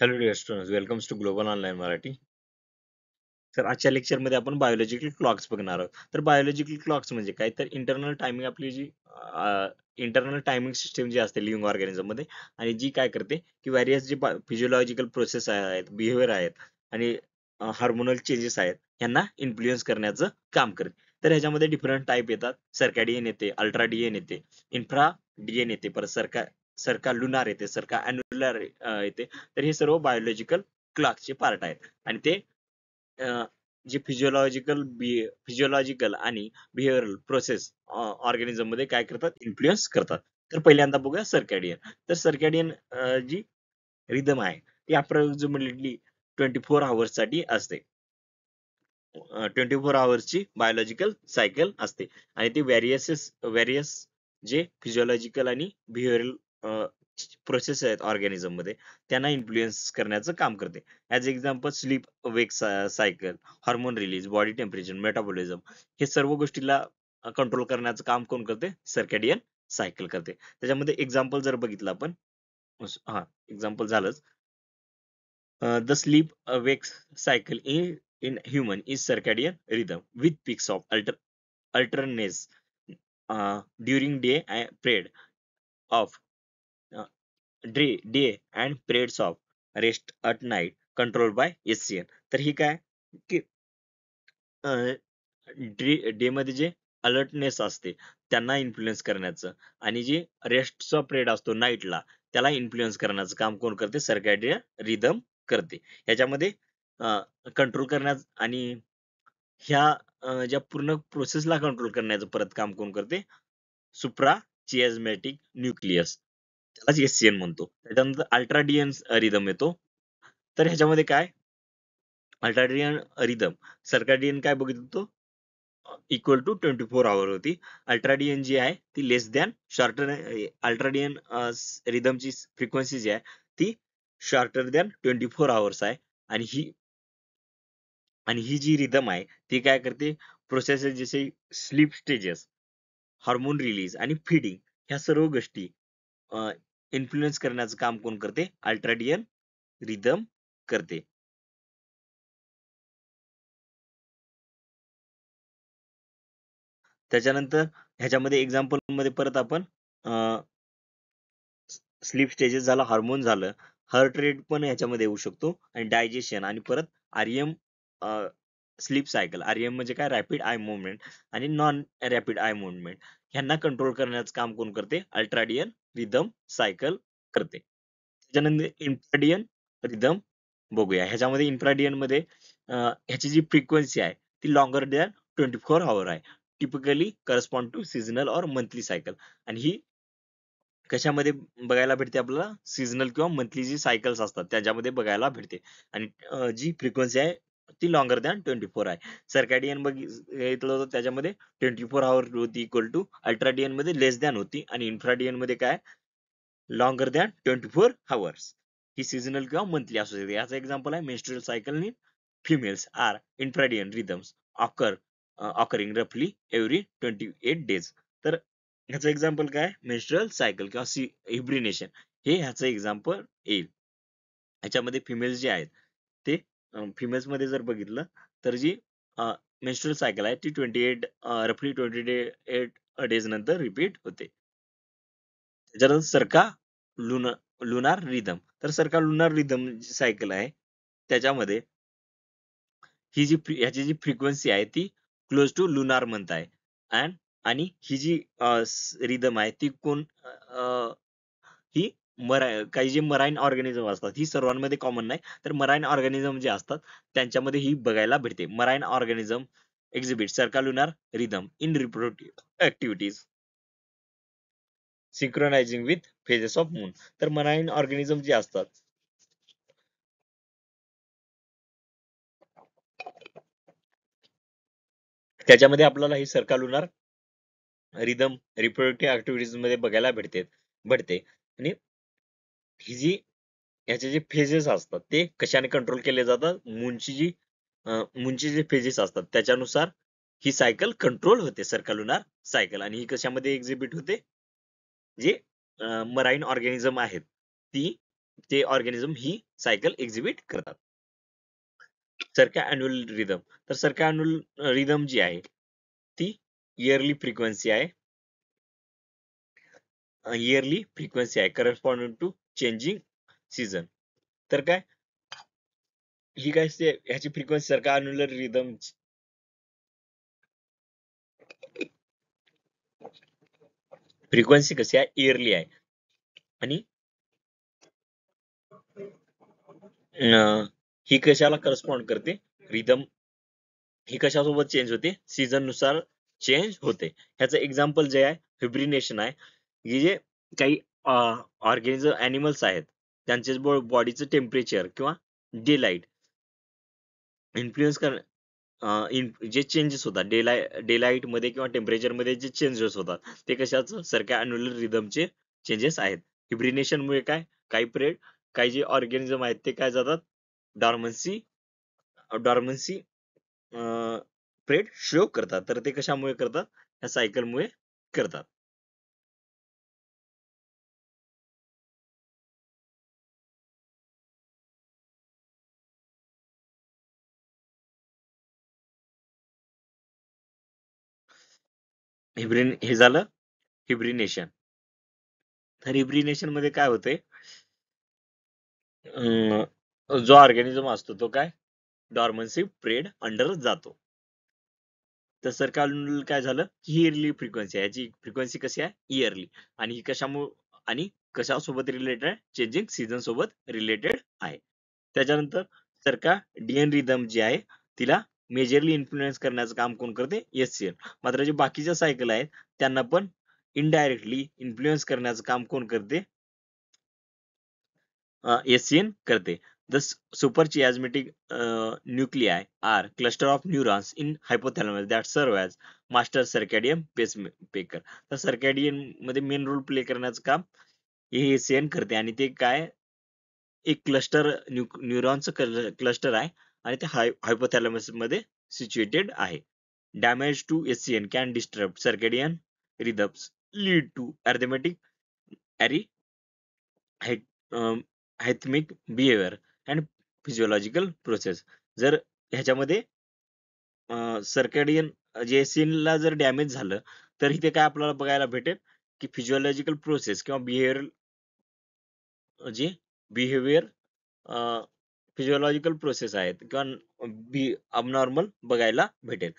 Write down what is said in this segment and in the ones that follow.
Hello dear students, welcomes to global online Marathi. तर आजच्या लेक्चरमध्ये आपण बायोलॉजिकल क्लॉक्स बघणार आहोत. तर बायोलॉजिकल क्लॉक्स म्हणजे काय, तर इंटरनल टायमिंग आपली जी इंटरनल टायमिंग सिस्टीम जी असते लिव्हिंग ऑर्गॅनिझम मध्ये, आणि जी काय करते की व्हॅरियस जे फिजिओलॉजिकल प्रोसेस आहेत, बिहेवियर आहेत आणि हार्मोनल चेंजेस आहेत, यांना इन्फ्लुएन्स करण्याचं काम करते. तर ह्याच्यामध्ये डिफरंट टाईप येतात. सर्कॅडियन येते, अल्ट्रा डीएन येते, इन्फ्रा डीएन येते, परत सरका लुनार येते, सरका अॅन्युलर येते. तर हे सर्व बायोलॉजिकल क्लॉकचे पार्ट आहेत आणि ते जे फिजिओलॉजिकल आणि बिहेवियरल प्रोसेस ऑर्गॅनिझम मध्ये काय करतात, इन्फ्लुएन्स करतात. तर पहिल्यांदा बघूया सर्कॅडियन. तर सर्कॅडियन जी रिदम आहे ती अप्रॉक्सिमेटली 24 आवर्स साठी असते. 24 आवर्सची बायोलॉजिकल सायकल असते आणि ती व्हॅरियस जे फिजिओलॉजिकल आणि बिहेवियरल प्रोसेस आहेत ऑर्गॅनिझम मध्ये, त्यांना इन्फ्लुएन्स करण्याचं काम करते. As example sleep wake cycle, hormone release, body temperature, metabolism, हे सर्व गोष्टीला कंट्रोल करण्याचं काम कोण करते? सर्कॅडियन सायकल करते. त्याच्यामध्ये एक्झाम्पल जर बघितलं आपण, हा एक्झाम्पल झालंच. The sleep wake cycle in human is circadian rhythm with peaks of alterness during day and period of uh, day and periods of rest at night controlled by SCN. तर ही काय की day मध्ये जे alertness असते त्यांना influence करण्याचं, आणि जे रेस्टचा पिरियड असतो नाईटला, त्याला इन्फ्लुएन्स करण्याचं काम कोण करते? सर्कॅडियन रिदम करते. ह्याच्यामध्ये कंट्रोल करण्याचं आणि ह्या ज्या पूर्ण प्रोसेसला कंट्रोल करण्याचं परत काम कोण करते? सुप्रा चिएझमॅटिक न्यूक्लियस, त्यालाच एससीएन म्हणतो. त्याच्यानंतर अल्ट्राडियन रिदम येतो. तर ह्याच्यामध्ये काय, अल्ट्राडियन रिदम, सर्कॅडियन काय बघितलं, इक्वल टू 24 आवर होती. अल्ट्राडियन जी आहे ती लेस दॅन शॉर्टर. अल्ट्राडियन रिदमची फ्रिक्वेन्सी जी आहे ती शॉर्टर दॅन 24 आवर्स आहे. आणि ही जी रिदम आहे ती काय करते? प्रोसेस जसे स्लीप स्टेजेस, हार्मोन रिलीज आणि फीडिंग, ह्या सर्व गोष्टी इन्फ्लुएन्स करण्याचं काम कोण करते? अल्ट्राडियन रिदम करते. त्याच्यानंतर ह्याच्यामध्ये एक्झाम्पल मध्ये परत आपण स्लीप स्टेजेस झालं, हार्मोन झालं, हार्ट रेट पण ह्याच्यामध्ये येऊ शकतो, आणि डायजेशन, आणि परत आरईएम स्लीप सायकल. आरईएम म्हणजे काय? रॅपिड आय मुवमेंट आणि नॉन रॅपिड आय मुवमेंट, ह्यांना कंट्रोल करण्याचं काम कोण करते? अल्ट्राडियन रिदम सायकल करते. त्याच्यानंतर इन्फ्राडियन रिदम बघूया. ह्याच्यामध्ये इन्फ्राडियन मध्ये ह्याची जी फ्रिक्वेन्सी आहे ती लॉंगर दॅन 24 आवर आहे. टिपिकली करस्पॉन्ड टू सीझनल और मंथली सायकल. आणि ही कशामध्ये बघायला भेटते आपल्याला? सीझनल किंवा मंथली जी सायकल्स असतात त्याच्यामध्ये बघायला भेटते. आणि जी फ्रिक्वेन्सी आहे ती लॉंगर दॅन 24 आहे. सर्कॅडियन बघितलं होतं त्याच्यामध्ये 24 आवर होती इक्वल टू, अल्ट्राडियन मध्ये लेस दॅन होती, आणि इन्फ्राडियन मध्ये काय? Longer than 24 hours. ही सीझनल किंवा मंथली असू शकते. याचं एक्झाम्पल आहे menstrual cycle in females are infradian rhythms occurring roughly every 28 days. तर ह्याचं एक्झाम्पल काय? मेन्स्ट्रुअल सायकल किंवा हिब्रिनेशन, हे ह्याचं एक्झाम्पल येईल. ह्याच्यामध्ये फिमेल्स जे आहेत ते, फिमेल्स मध्ये जर बघितलं तर जी मेन्स्ट्रुअल सायकल आहे ती 28 रफली 28 डेज नंतर रिपीट होते. त्याच्यानंतर लुनार रिदम. तर सरका लुनार रिदम जी सायकल आहे त्याच्यामध्ये ही जी ह्याची जी फ्रिक्वेन्सी आहे ती क्लोज टू लुनार मंथ आहे. अँड आणि ही जी रिदम आहे ती ही काही जे मराईन ऑर्गॅनिझम असतात, ही सर्वांमध्ये कॉमन नाही, तर मराईन ऑर्गॅनिझम जे असतात त्यांच्यामध्ये ही बघायला भेटते. Marine organism exhibit circalunar rhythm in reproductive activities synchronizing with phases of moon. तर मराईन ऑर्गॅनिझम जे असतात त्याच्यामध्ये आपल्याला ही सर्कालुनार रिदम रिप्रोडक्टिव्ह ऍक्टिव्हिटीज मध्ये बघायला भेटते. आणि ही जी ह्याचे जे फेजेस असतात ते कशाने कंट्रोल केले जातात? मूनची जे फेजेस असतात त्याच्यानुसार ही सायकल कंट्रोल होते, सर्कलुनार सायकल. आणि ही कशामध्ये एक्झिबिट होते? जे मराईन ऑर्गॅनिझम आहेत ती ते ऑर्गॅनिझम ही सायकल एक्झिबिट करतात. Circannual rhythm. तर सर्कॅन्युअल रिदम जी आहे ती इयरली फ्रिक्वेन्सी आहे. Corresponding to changing season. तर काय ही काय असते, ह्याची फ्रिक्वेन्सी सर्कॅन्युअल रिदम फ्रिक्वेन्सी कशी आहे, इयरली आहे. आणि ही कशाला करस्पॉन्ड करते, रिदम ही कशासोबत चेंज होते, सीझन नुसार चेंज होते. ह्याचं एक्झाम्पल जे आहे हिब्रिनेशन आहे. हे जे काही ऑर्गॅनिझम ॲनिमल्स आहेत त्यांचे बॉडीचं टेम्परेचर किंवा डे लाईट इन्फ्लुएन्स कर जे चेंजेस होतात डे लाईट मध्ये किंवा टेम्परेचर मध्ये जे चेंजेस होतात ते कशाचं सर्कॅन्युअल रिदमचे चेंजेस आहेत. हिब्रिनेशन मुळे काय काही जे ऑर्गॅनिझम आहेत ते काय जातात, डॉर्मन्सी डॉर्मन्सी प्रेड शो करतात. तर ते कशामुळे करतात, या सायकलमुळे करतात. हे झालं हिब्रिनेशन. तर हिब्रिनेशन मध्ये काय होते, जो ऑर्गॅनिझम असतो तो काय डॉर्मन्सी प्रेड अंडर जातो. तर सरकार काय झालं, ही इयरली फ्रिक्वेन्सी आहे, याची फ्रिक्वेन्सी कशी आहे, इयरली. आणि ही कशामुळे आणि कशासोबत रिलेटेड आहे, चेंजिंग सीझन सोबत रिलेटेड आहे. त्याच्यानंतर सरका डीएन रिदम जी आहे तिला मेजरली इन्फ्लुएन्स करण्याचं काम कोण करते, एससीएन. मात्र जे बाकीच्या सायकल आहेत त्यांना पण इनडायरेक्टली इन्फ्लुएन्स करण्याचं काम कोण करते, SCN करते. The suprachiasmatic nuclei are cluster of neurons in hypothalamus that serve as master circadian pacemaker. तर सर्कॅडियन मध्ये मेन रोल प्ले करण्याचं काम हे SCN करते. आणि ते काय एक क्लस्टर न्यूरॉनचं क्लस्टर आहे आणि ते हायपोथॅलॅमस मध्ये सिच्युएटेड आहे. Damage to SCN can disturb circadian rhythms, lead to arrhythmic rhythmic behaviour and physiological process. जर ह्याच्यामध्ये सर्कॅडियन जे ला जर डॅमेज झालं तर इथे काय आपल्याला बघायला भेटेल की फिजिओलॉजिकल प्रोसेस किंवा जे बिहेवियर फिजिओलॉजिकल प्रोसेस आहेत किंवा अबनॉर्मल बघायला भेटेल.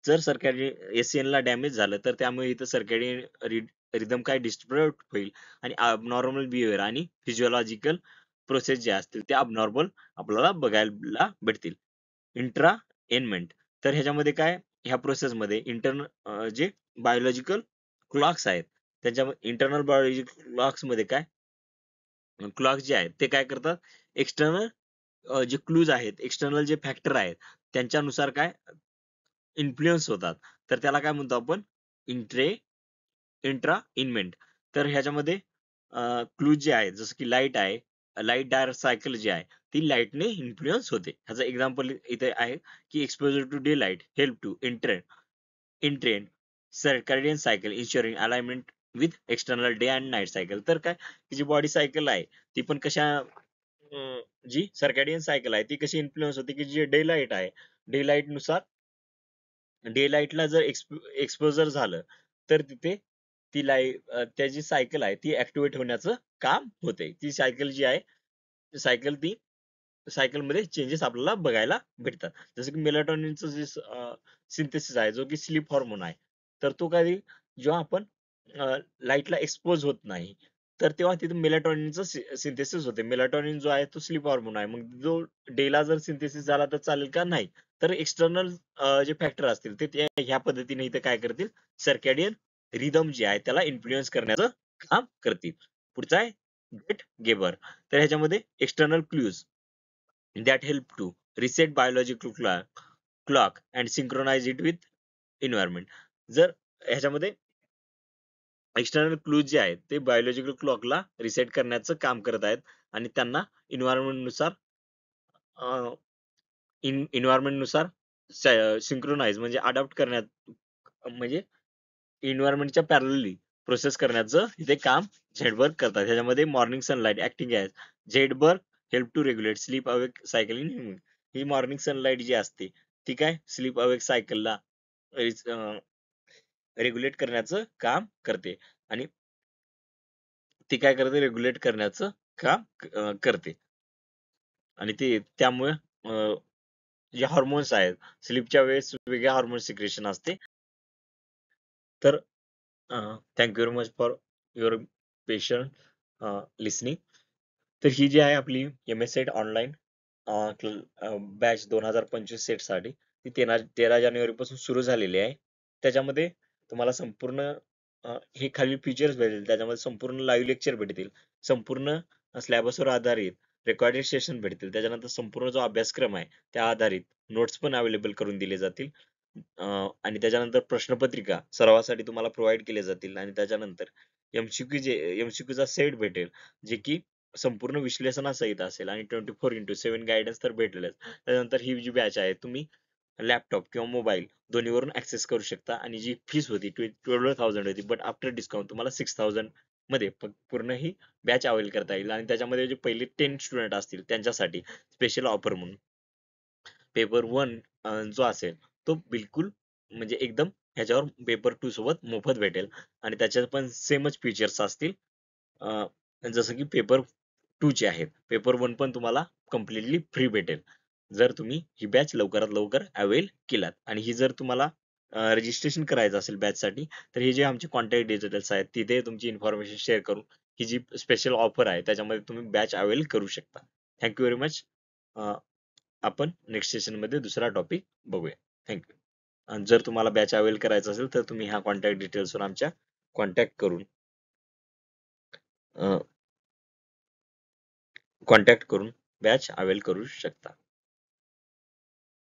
जर सर्कॅडियन ला डॅमेज झालं तर त्यामुळे इथं सर्कॅडियन रिदम काय डिस्टर्ब होईल आणि अबनॉर्मल बिहेवियर आणि फिजिओलॉजिकल प्रोसेस जे असतील ते अबनॉर्मल आपल्याला बघायला भेटतील. इंट्रा एनमेंट. तर ह्याच्यामध्ये काय, ह्या प्रोसेस मध्ये जे बायोलॉजिकल क्लॉक्स आहेत त्याच्यामध्ये इंटरनल बायोलॉजिकल क्लॉक्स मध्ये काय क्लॉक्स जे आहेत ते काय करतात, एक्सटर्नल जे क्लूज आहेत, एक्सटर्नल जे फॅक्टर आहेत त्यांच्यानुसार काय इन्फ्लुएन्स होतात. तर त्याला काय म्हणतो आपण, इंट्रा इनमेंट. तर ह्याच्यामध्ये क्लूज जे आहे जसं की लाईट आहे, लाईट डायरेक्ट सायकल जी आहे ती लाईटने इन्फ्लुएन्स होते. ह्याचं एक्झाम्पल इथे आहे की exposure to day light help to entrain circadian cycle ensuring alignment with external day and night cycle. तर काय जी बॉडी सायकल आहे ती पण जी सर्कॅडियन सायकल आहे ती कशी इन्फ्लुएन्स होते की जे डे लाईट आहे, डे लाईट नुसार डे लाईटला जर एक्सपोजर झालं तर तिथे त्याची सायकल आहे ती ऍक्टिव्हेट होण्याचं काम होते. ती सायकल जी आहे ती सायकल मध्ये चेंजेस आपल्याला बघायला भेटतात. जसं की मेलाटॉनिनचं जे सिंथेसिस आहे जो की स्लीप हॉर्मोन आहे, तर तो कधी जेव्हा आपण लाईटला एक्सपोज होत नाही तर तेव्हा तिथे मेलाटॉनिनचं सिंथेसिस होते. मेलाटॉनिन जो आहे तो स्लीप हॉर्मोन आहे. मग जो डेला जर सिंथेसिस झाला तर चालेल का, नाही. तर एक्सटर्नल जे फॅक्टर असतील ते ह्या पद्धतीने इथे काय करतील, सर्कॅडियन रिदम जे आहे त्याला इन्फ्लुएन्स करण्याचं काम करतील. पुढचा आहे गेट गेबर. तर ह्याच्यामध्ये external clues that help to reset biological clock and synchronize it with environment. जर ह्याच्यामध्ये एक्सटर्नल क्लूज जे आहेत ते बायोलॉजिकल क्लॉकला रिसेट करण्याचं काम करत आहेत आणि त्यांना इन्व्हायरमेंट नुसार इन्व्हायरमेंट नुसार सिंक्रोनाइज म्हणजे अडॉप्ट करण्यात म्हणजे इन्व्हायरमेंटच्या पॅरलली प्रोसेस करण्याचं इथे काम झेडवर्क करतात. ह्याच्यामध्ये मॉर्निंग सनलाइट ऍक्टिंग आहे zeitgeber help to regulate sleep awake cycle in human. ही मॉर्निंग सनलाईट जी असते ती काय स्लीप अवेक सायकलला रेग्युलेट करण्याचं काम करते आणि ती काय करते रेग्युलेट करण्याचं काम करते आणि ते त्यामुळे जे हार्मोन्स आहेत स्लीपच्या वेळेस वेगळे हार्मोन सिक्रेशन असते. तर thank you very much for your patient listening. तर ही जी आहे आपली M S SET online batch 2025 सेटसाठी ती 13 जानेवारीपासून सुरू झालेली आहे. त्याच्यामध्ये तुम्हाला संपूर्ण हे खालील फीचर्स भेटेल. त्याच्यामध्ये संपूर्ण लाईव्ह लेक्चर भेटतील, संपूर्ण सिलॅबसवर आधारित रेकॉर्डेड सेशन भेटतील. त्याच्यानंतर संपूर्ण जो अभ्यासक्रम आहे त्या आधारित नोट्स पण अवेलेबल करून दिले जातील. आणि त्याच्यानंतर प्रश्नपत्रिका सरावासाठी तुम्हाला प्रोव्हाइड केले जातील आणि त्याच्यानंतर एमसीक्यूचा सेट भेटेल जे की संपूर्ण विश्लेषणासहित असेल आणि 24x7 गायडन्स तर भेटेलच. त्यानंतर ही जी बॅच आहे तुम्ही लॅपटॉप किंवा मोबाईल दोन्हीवरून ऍक्सेस करू शकता आणि जी फीस होती 12,000 होती बट आफ्टर डिस्काउंट तुम्हाला 6,000 मध्ये पूर्ण ही बॅच अवेल करता येईल. आणि त्याच्यामध्ये जे पहिले 10 स्टुडंट असतील त्यांच्यासाठी स्पेशल ऑफर म्हणून पेपर 1 जो असेल तो बिलकुल म्हणजे एकदम ह्याच्यावर पेपर 2 सोबत मोफत भेटेल आणि त्याच्यात पण सेमच फीचर्स असतील जसं की पेपर 2 चे आहेत. पेपर 1 पण तुम्हाला कम्प्लिटली फ्री भेटेल जर तुम्ही ही बॅच लवकरात लवकर अवेल केलात. आणि ही जर तुम्हाला रजिस्ट्रेशन करायचं असेल बॅचसाठी तर हे जे आमचे कॉन्टॅक्ट डिटेल्स आहेत तिथे तुमची इन्फॉर्मेशन शेअर करून ही जी स्पेशल ऑफर आहे त्याच्यामध्ये तुम्ही बॅच अवेल करू शकता. Thank you very much. आपण नेक्स्ट सेशनमध्ये दुसरा टॉपिक बघूया. थँक्यू. आणि जर तुम्हाला बॅच अवेल करायचं असेल तर तुम्ही ह्या कॉन्टॅक्ट डिटेल्सवर आमच्या कॉन्टॅक्ट करून बॅच अवेल करू शकता.